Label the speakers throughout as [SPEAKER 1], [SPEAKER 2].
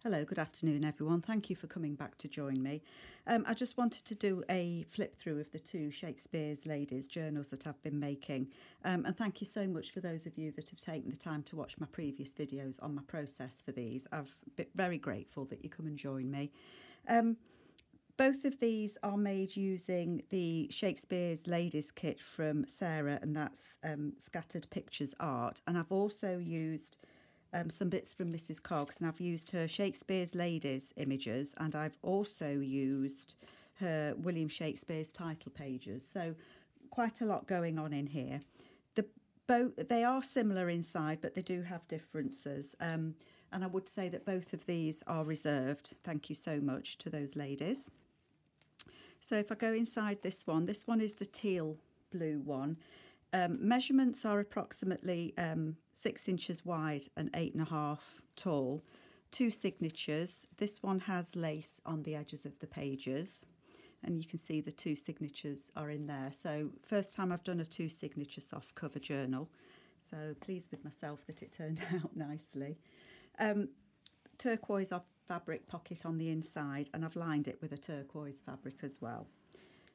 [SPEAKER 1] Hello, good afternoon everyone. Thank you for coming back to join me. I just wanted to do a flip through of the two Shakespeares Ladies journals that I've been making. And thank you so much for those of you that have taken the time to watch my previous videos on my process for these. I've been very grateful that you come and join me. Both of these are made using the Shakespeares Ladies kit from Sarah, and that's Scattered Pictures Art. And I've also used some bits from Mrs Cogs, and I've used her Shakespeare's Ladies images, and I've also used her William Shakespeare's title pages. So quite a lot going on in here. They are similar inside, but they do have differences. And I would say that both of these are reserved. Thank you so much to those ladies. So if I go inside this one is the teal blue one. Measurements are approximately 6 inches wide and 8.5 tall. 2 signatures. This one has lace on the edges of the pages, and you can see the 2 signatures are in there. So first time I've done a 2 signature soft cover journal, so pleased with myself that it turned out nicely. Turquoise fabric pocket on the inside, and I've lined it with a turquoise fabric as well.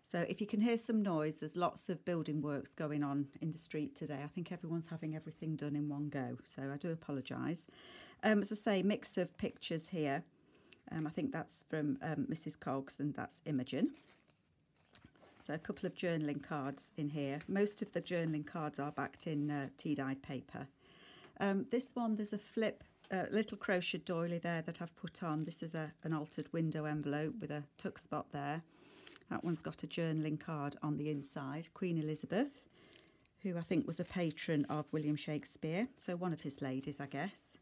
[SPEAKER 1] So if you can hear some noise, there's lots of building works going on in the street today. I think everyone's having everything done in one go, so I do apologise. As I say, mix of pictures here. I think that's from Mrs Cogs, and that's Imogen. So a couple of journaling cards in here. Most of the journaling cards are backed in tea-dyed paper. This one, there's a flip, little crochet doily there that I've put on. This is an altered window envelope with a tuck spot there. That one's got a journaling card on the inside, Queen Elizabeth, who I think was a patron of William Shakespeare, so one of his ladies, I guess.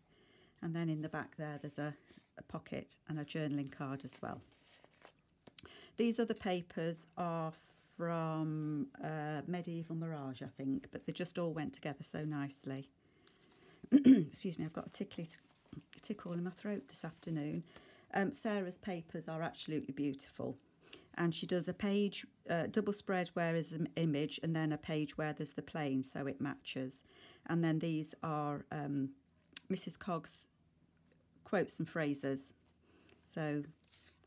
[SPEAKER 1] And then in the back there's a pocket and a journaling card as well. These other papers are from Medieval Mirage, I think, but they just all went together so nicely. Excuse me, I've got a tickle in my throat this afternoon. Sarah's papers are absolutely beautiful. And she does a page, double spread where is an image, and then a page where there's the plain, so it matches. And then these are Mrs Cogs quotes and phrases. So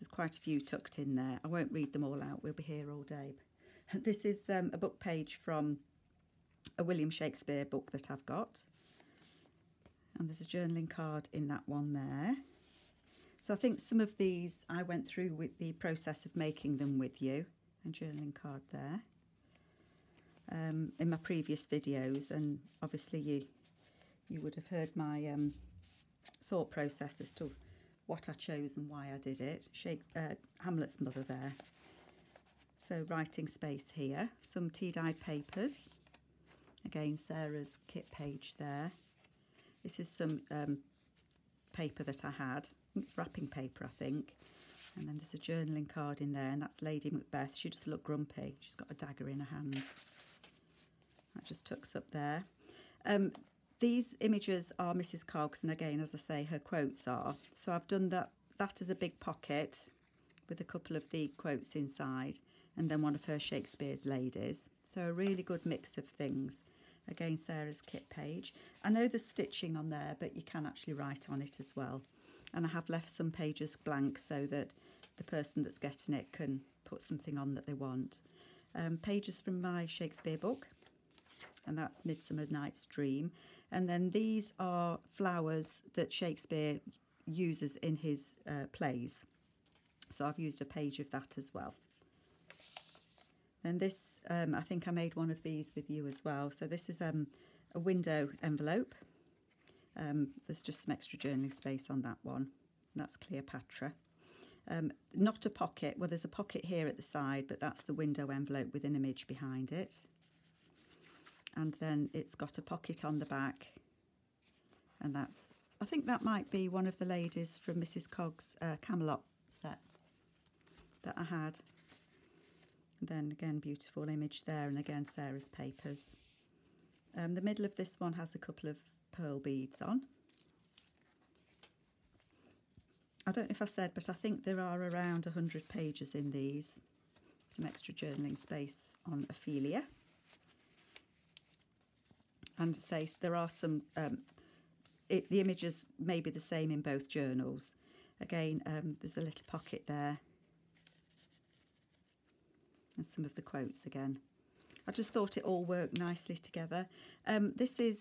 [SPEAKER 1] there's quite a few tucked in there. I won't read them all out, we'll be here all day. This is a book page from a William Shakespeare book that I've got. And there's a journaling card in that one there. So I think some of these I went through with the process of making them with you, and journaling card there in my previous videos, and obviously you would have heard my thought process as to what I chose and why I did it. Hamlet's mother there. So writing space here, some tea-dyed papers, again Sarah's kit page there. This is some paper that I had, wrapping paper I think, and then there's a journaling card in there, and that's Lady Macbeth. She does look grumpy, she's got a dagger in her hand. That just tucks up there. These images are Mrs Cogs, and again, as I say, her quotes are. So I've done that as a big pocket with a couple of the quotes inside, and then one of her Shakespeare's Ladies. So a really good mix of things. Again, Sarah's kit page. I know there's stitching on there, but you can actually write on it as well. And I have left some pages blank so that the person that's getting it can put something on that they want. Pages from my Shakespeare book, and that's Midsummer Night's Dream. And then these are flowers that Shakespeare uses in his plays. So I've used a page of that as well. And this, I think I made one of these with you as well. So this is a window envelope. There's just some extra journaling space on that one. That's Cleopatra. Not a pocket. Well, there's a pocket here at the side, but that's the window envelope with an image behind it. And then it's got a pocket on the back. And that's, I think that might be one of the ladies from Mrs Cogs' Camelot set that I had. And then again, beautiful image there, and again Sarah's papers. The middle of this one has a couple of pearl beads on. I don't know if I said, but I think there are around 100 pages in these. Some extra journaling space on Ophelia. And say there are some, the images may be the same in both journals. Again, there's a little pocket there. And some of the quotes again. I just thought it all worked nicely together. This is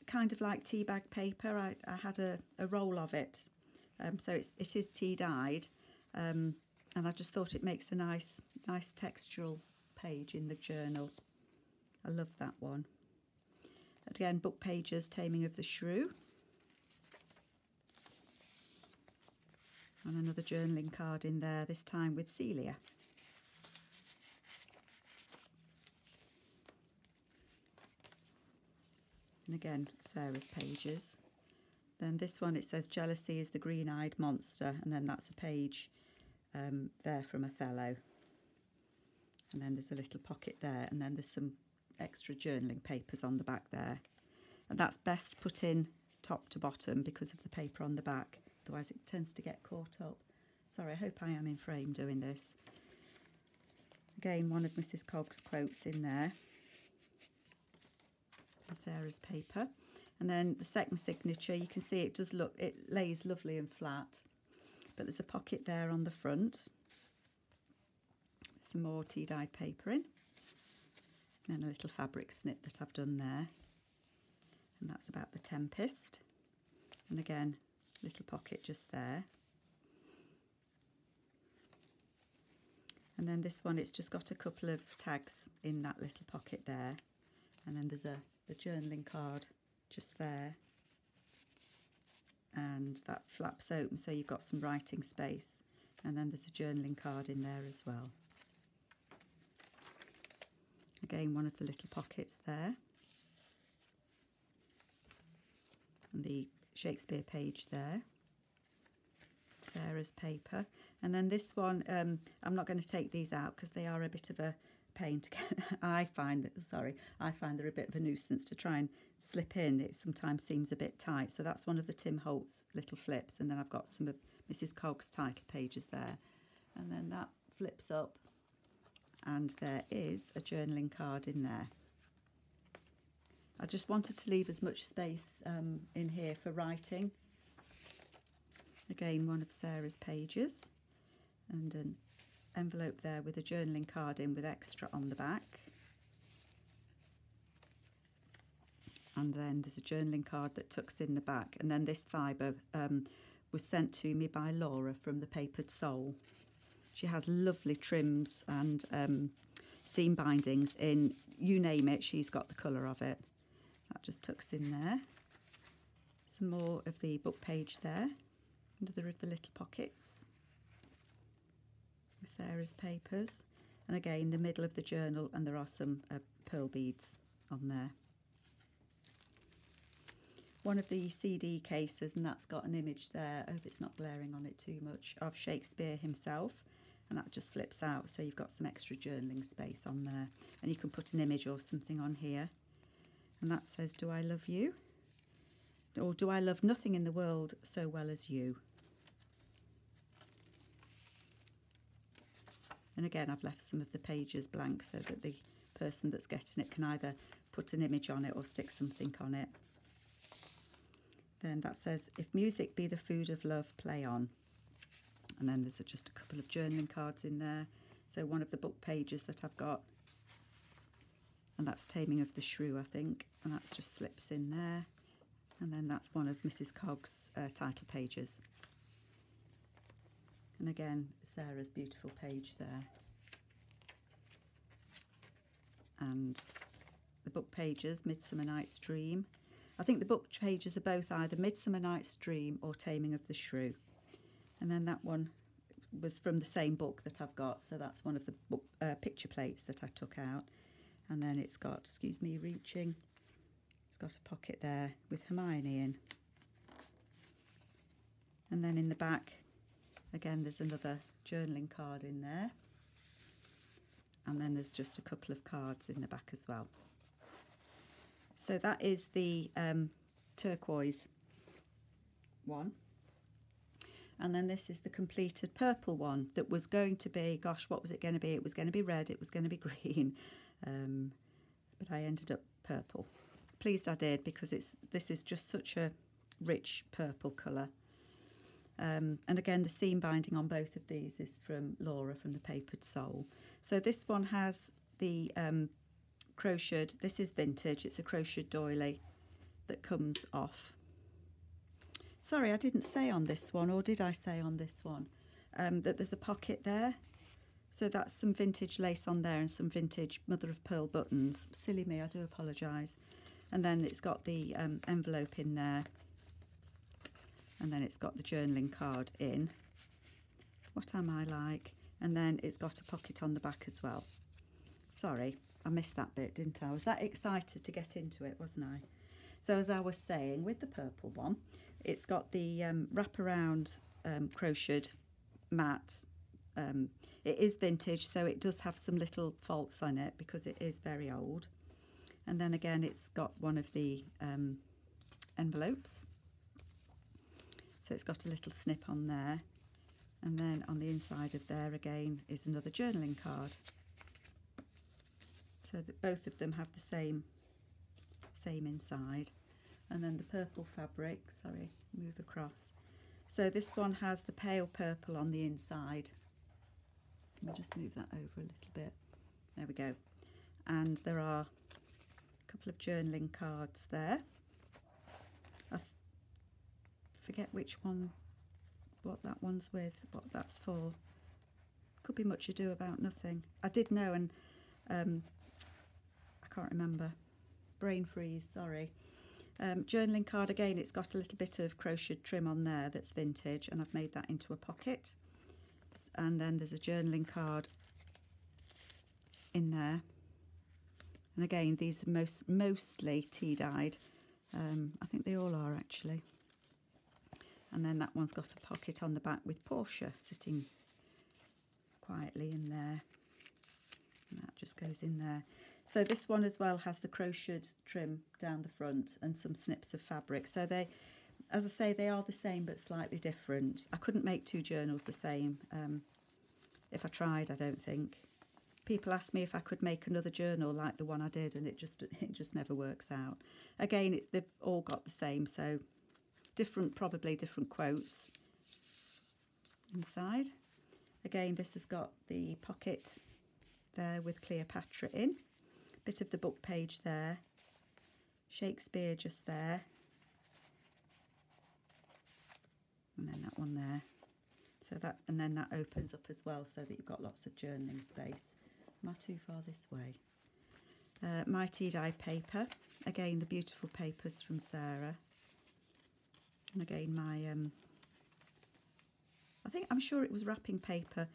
[SPEAKER 1] kind of like tea bag paper. I had a roll of it. So it is tea dyed. And I just thought it makes a nice textural page in the journal. I love that one. Again, book pages, Taming of the Shrew. And another journaling card in there, this time with Celia. And again, Sarah's pages. Then this one, it says Jealousy is the green-eyed monster, and then that's a page there from Othello. And then there's a little pocket there, and then there's some extra journaling papers on the back there. And that's best put in top to bottom because of the paper on the back, otherwise it tends to get caught up. Sorry, I hope I am in frame doing this. Again, one of Mrs Cogs' quotes in there. Sarah's paper. And then the second signature, you can see it does look, it lays lovely and flat, but there's a pocket there on the front. Some more tea dyed paper in, and a little fabric snip that I've done there, and that's about the Tempest. And again, little pocket just there. And then this one, it's just got a couple of tags in that little pocket there, and then there's the journaling card just there, and that flaps open so you've got some writing space, and then there's a journaling card in there as well. Again, one of the little pockets there, and the Shakespeare page there, Sarah's paper. And then this one, I'm not going to take these out because they are a bit of a pain to get. I find they're a bit of a nuisance to try and slip in. It sometimes seems a bit tight. So that's one of the Tim Holtz little flips, and then I've got some of Mrs Cogs' title pages there, and then that flips up, and there is a journaling card in there. I just wanted to leave as much space in here for writing. Again, one of Sarah's pages, and an envelope there with a journaling card in with extra on the back. And then there's a journaling card that tucks in the back. And then this fibre was sent to me by Laura from the Papered Soul. She has lovely trims and seam bindings in, you name it, she's got the colour of it. That just tucks in there. Some more of the book page there, another of the little pockets. Sarah's papers, and again the middle of the journal, and there are some pearl beads on there. One of the CD cases, and that's got an image there, I hope it's not glaring on it too much, of Shakespeare himself, and that just flips out, so you've got some extra journaling space on there, and you can put an image or something on here, and that says, do I love you? Or do I love nothing in the world so well as you? And again, I've left some of the pages blank so that the person that's getting it can either put an image on it or stick something on it. Then that says, if music be the food of love, play on. And then there's just a couple of journaling cards in there. So one of the book pages that I've got, and that's Taming of the Shrew, I think, and that just slips in there. And then that's one of Mrs Cogs' title pages. And again, Sarah's beautiful page there. And the book pages, Midsummer Night's Dream. I think the book pages are both either Midsummer Night's Dream or Taming of the Shrew. And then that one was from the same book that I've got, so that's one of the book, picture plates that I took out. And then it's got, excuse me, reaching, it's got a pocket there with Hermione in. And then in the back, again, there's another journaling card in there. And then there's just a couple of cards in the back as well. So that is the turquoise one. And then this is the completed purple one that was going to be, gosh, what was it going to be? It was going to be red, it was going to be green, but I ended up purple. Pleased I did, because this is just such a rich purple colour. And again, the seam binding on both of these is from Laura from the Papered Soul. So this one has the crocheted, this is vintage, it's a crocheted doily that comes off. Sorry, I didn't say on this one, or did I say on this one, that there's a pocket there? So that's some vintage lace on there and some vintage mother of pearl buttons. Silly me, I do apologise. And then it's got the envelope in there. And then it's got the journaling card in. What am I like? And then it's got a pocket on the back as well. Sorry, I missed that bit, didn't I? I was that excited to get into it, wasn't I? So as I was saying, with the purple one, it's got the wraparound crocheted mat. It is vintage, so it does have some little faults on it because it is very old. And then again, it's got one of the envelopes. So it's got a little snip on there. And then on the inside of there again is another journaling card. So that both of them have the same inside. And then the purple fabric, sorry, move across. So this one has the pale purple on the inside. Let me just move that over a little bit. There we go. And there are a couple of journaling cards there. I forget which one, what that one's with, what that's for. Could be Much Ado About Nothing. I did know, and I can't remember. Brain freeze, sorry. Journaling card again, it's got a little bit of crocheted trim on there that's vintage, and I've made that into a pocket. And then there's a journaling card in there. And again, these are mostly tea-dyed. I think they all are actually. And then that one's got a pocket on the back with Portia sitting quietly in there. And that just goes in there. So this one as well has the crocheted trim down the front and some snips of fabric. So they, as I say, they are the same but slightly different. I couldn't make two journals the same if I tried, I don't think. People ask me if I could make another journal like the one I did, and it just never works out. Again, they've all got the same, so different, probably different quotes inside. Again, this has got the pocket there with Cleopatra in. Bit of the book page there. Shakespeare just there. And then that one there. So that, and then that opens up as well so that you've got lots of journaling space. Am I too far this way? My tea-dyed paper. Again, the beautiful papers from Sarah. And again, my, I'm sure it was wrapping paper,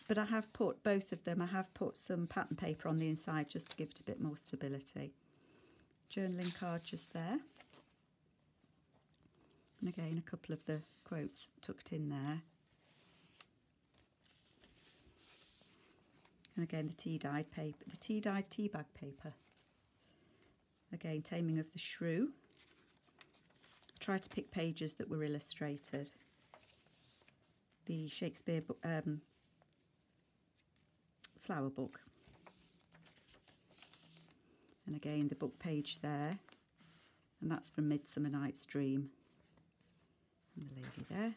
[SPEAKER 1] but I have put both of them, I have put some pattern paper on the inside just to give it a bit more stability. Journaling card just there. And again, a couple of the quotes tucked in there. And again, the tea-dyed paper, the tea-dyed tea bag paper. Again, Taming of the Shrew. I tried to pick pages that were illustrated. The Shakespeare flower book. And again, the book page there. And that's from Midsummer Night's Dream. And the lady there.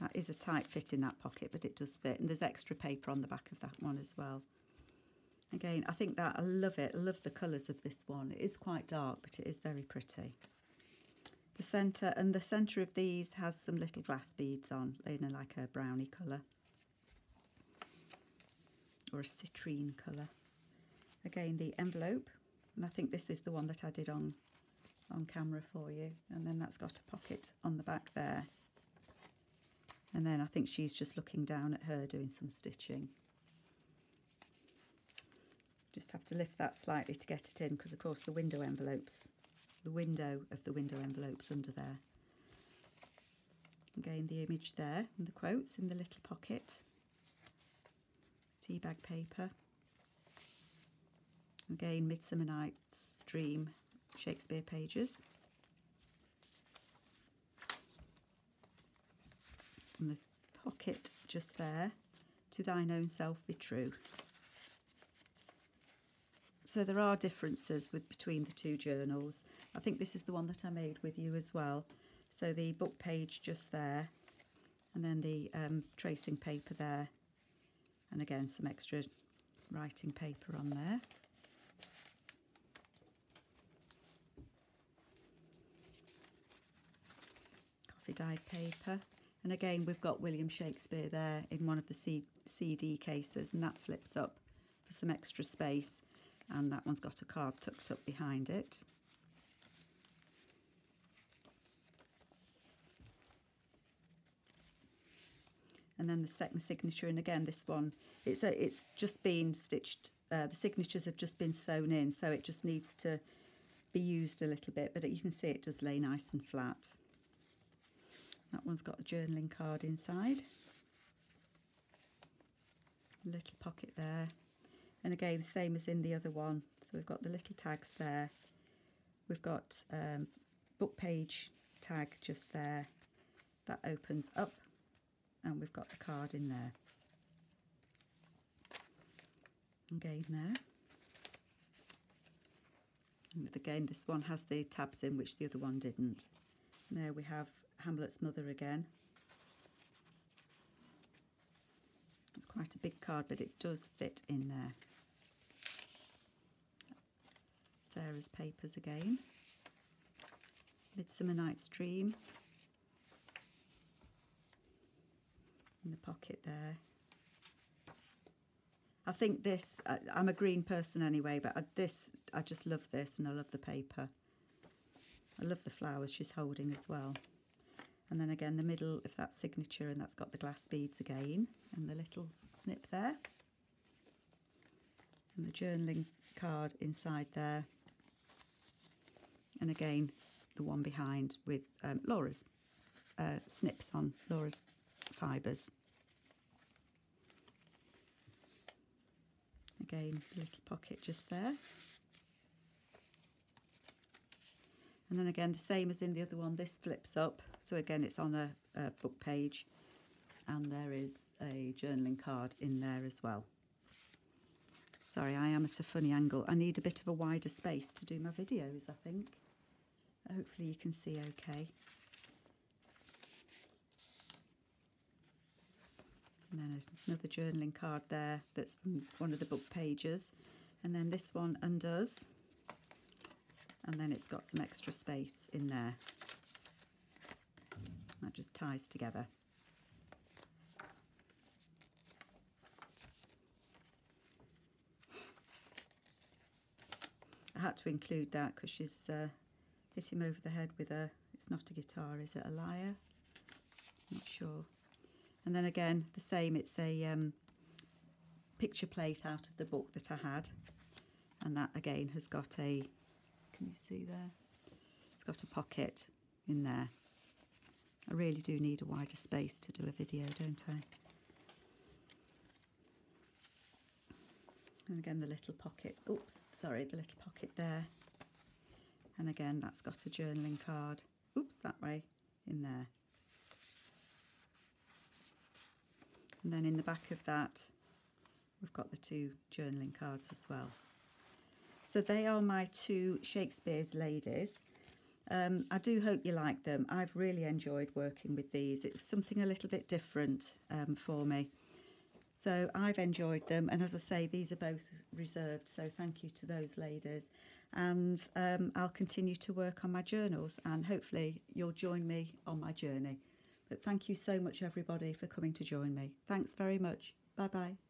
[SPEAKER 1] That is a tight fit in that pocket, but it does fit. And there's extra paper on the back of that one as well. Again, I think that, I love it. I love the colours of this one. It is quite dark, but it is very pretty. The centre, and the centre of these has some little glass beads on, in like a brownie colour. Or a citrine colour. Again, the envelope. And I think this is the one that I did on camera for you. And then that's got a pocket on the back there. And then I think she's just looking down at her doing some stitching. Just have to lift that slightly to get it in, because of course the window envelopes, the window of the window envelopes under there. Again, the image there and the quotes in the little pocket. Tea bag paper. Again, Midsummer Night's Dream Shakespeare pages. And the pocket just there, To Thine Own Self Be True. So there are differences between the two journals. I think this is the one that I made with you as well. So the book page just there, and then the tracing paper there, and again some extra writing paper on there. Coffee dyed paper, and again we've got William Shakespeare there in one of the CD cases, and that flips up for some extra space, and that one's got a card tucked up behind it. And then the second signature, and again this one, it's just been stitched, the signatures have just been sewn in, so it just needs to be used a little bit, but you can see it does lay nice and flat. That one's got a journaling card inside, a little pocket there, and again the same as in the other one, so we've got the little tags there, we've got book page tag just there, that opens up, and we've got the card in there. Again there. And again this one has the tabs in, which the other one didn't. And there we have Hamlet's mother again. It's quite a big card, but it does fit in there. Sarah's papers again. Midsummer Night's Dream. In the pocket there. I think this, I'm a green person anyway, but I just love this, and I love the paper. I love the flowers she's holding as well. And then again the middle of that signature, and that's got the glass beads again, and the little snip there. And the journaling card inside there. And again the one behind with Laura's snips on Laura's fibres. Again, a little pocket just there. And then again, the same as in the other one, this flips up. So again, it's on a book page, and there is a journaling card in there as well. Sorry, I am at a funny angle. I need a bit of a wider space to do my videos, I think. Hopefully you can see okay. And then another journaling card there that's from one of the book pages, and then this one undoes, and then it's got some extra space in there. That just ties together. I had to include that because she's hit him over the head with a, it's not a guitar, is it a lyre? Not sure. And then again, the same, it's a picture plate out of the book that I had. And that again has got a, can you see there? It's got a pocket in there. I really do need a wider space to do a video, don't I? And again, the little pocket, oops, sorry, the little pocket there. And again, that's got a journaling card, oops, that way, in there. And then in the back of that, we've got the two journaling cards as well. So they are my two Shakespeares Ladies. I do hope you like them. I've really enjoyed working with these. It was something a little bit different for me. So I've enjoyed them. And as I say, these are both reserved. So thank you to those ladies. And I'll continue to work on my journals, and hopefully you'll join me on my journey. But thank you so much, everybody, for coming to join me. Thanks very much. Bye-bye.